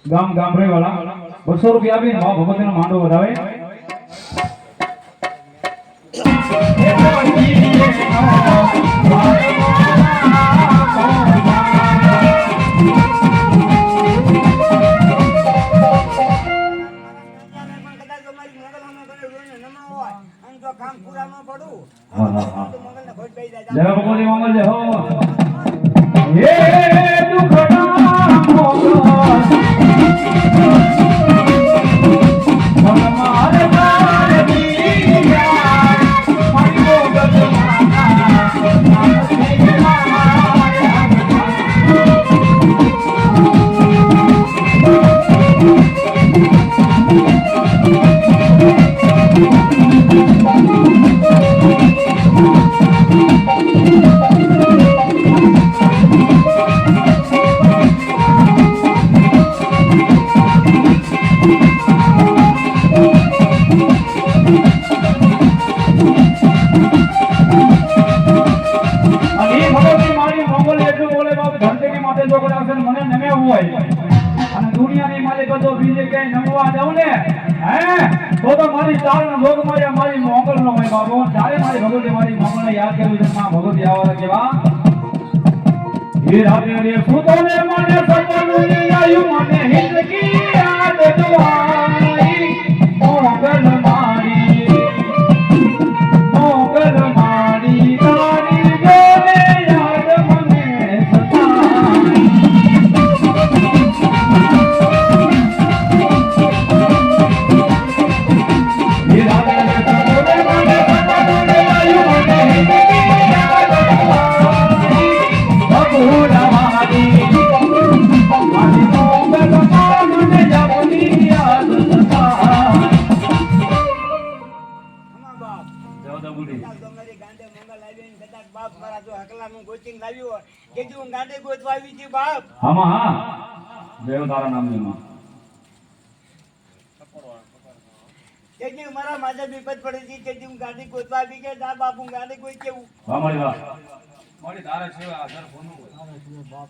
गाम गामरे वाला 200 रुपया भी मां भगवती ने मांडो વધાવે जय भगवान मंगल जय हो ये दुखड़ा दुनियाની માલિક તો બીજે કઈ નમવા જાવ ને હે તો મારી ચાર લોક મારી મારી મોંગલ નો હોય બાબો ચારે મારી ભગવતી મારી મોંગલ ને યાદ કરવી છે માં ભગવતી આવવા કેવા એ રાતે રે સુતો ને મને સપનું આયું મને હિંદકી યાદ દવાઈ મોંગલ મારી તારી જોને યાદ મને સતાઈ મારા માથે વિપત પડી છે કે હું ગાડી ગોતવા આવી કે દા બાપુ ગાડી કોઈ કેવું વાહ મારી વાહ મારી તારે છે આધાર ફોન બાપ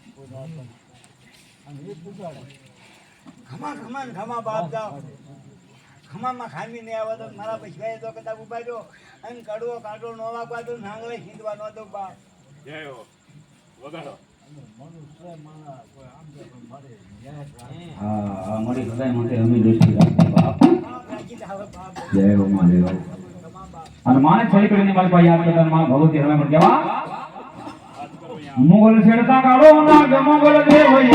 અને એક બુગાડે ખમા બાપ જાવ ખમામાં ખામી નહીં આવે તો મારા પૈસા તો કદાચ ઉભા રહ્યો અને કડવો કાઢો નો વાગવા તો નાંગળે ખીંચવા નો તો બાપ જય હો વગાડો હા મારી ખુદાઈ માટે અમે દોસ્તી રાખીએ બાપ જય હો મારે અને માને છરી કરીને મારી પાસે યાદ કરતા માં ભગવતી રમે પણ કેવા મોગલ છેડતા કાળો નાગ મોગલ દેવઈ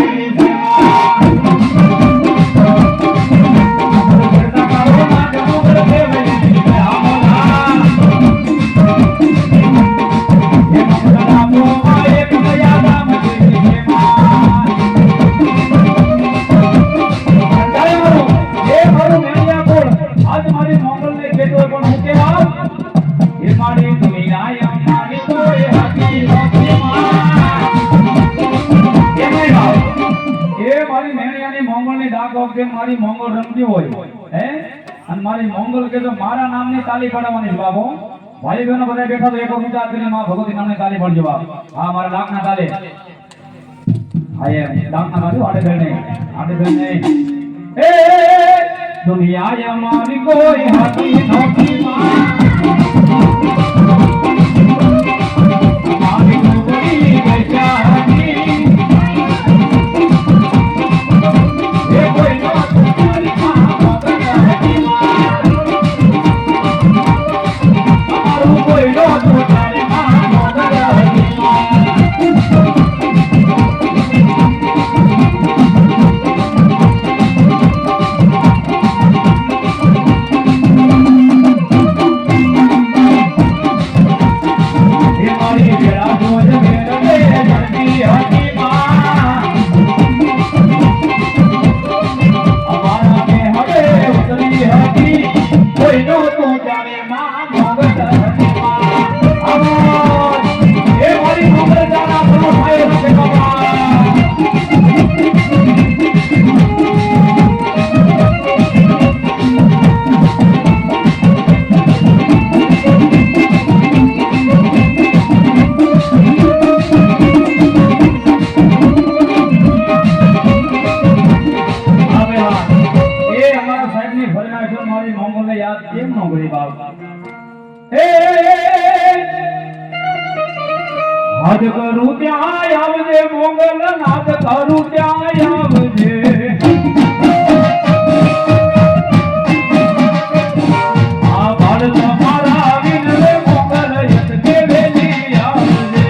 છેડતા કાળો નાગ મોગલ દેવઈ મારી મોંગલ રમતી હોય હે અને મારી મોંગલ કે તો મારા નામની તાલી પાડવાની બાબો ભાઈ બહેનો બધા બેઠા તો એક વિચાર કરીને માં ભગવતી નામની તાલી પાડજો બાપ હા મારા લાખના તાલે આયે લાખના તાલી આડે બેને એ દુનિયા મારી કોઈ હાથી નથી મારી કોઈ બેચારી મારી વેળા જોજ મેળવે જતી હતી માં અમારા ને હવે ઉતરી હતી કોઈનો તું જાણે માં મોગટ હતી માં આવો એ મારી મોગટ જાણા ભલો થાય છે બાબા મારી મોંગલને યાદ કેમ ન કરી બાપ હે હાથ કરું ત્યાં આવજે મોંગલ નાથ કરું ત્યાં આવજે આ ભારત મારા વિનવે મોંગલ યત કે વેલી આવજે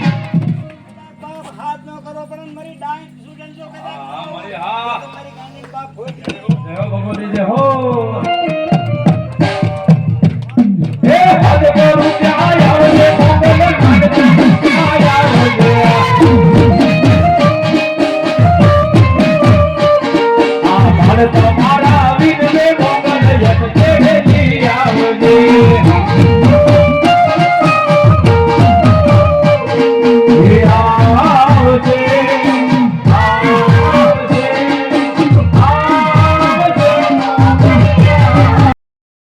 બાપ હાથ ન કરો પણ મારી ડાંગ સુજન જો કદાચ હા, મારી હા. મારી ગાંડી બાપ ભોજ જય હો ભગવતી જય હો હે હાથ કરું ત્યાં આવજે મોંગલ નાથ કરું ત્યાં આવજે આ ભારત મારા વિનવે મોંગલ યત કે વેલી આવજે હે આવજે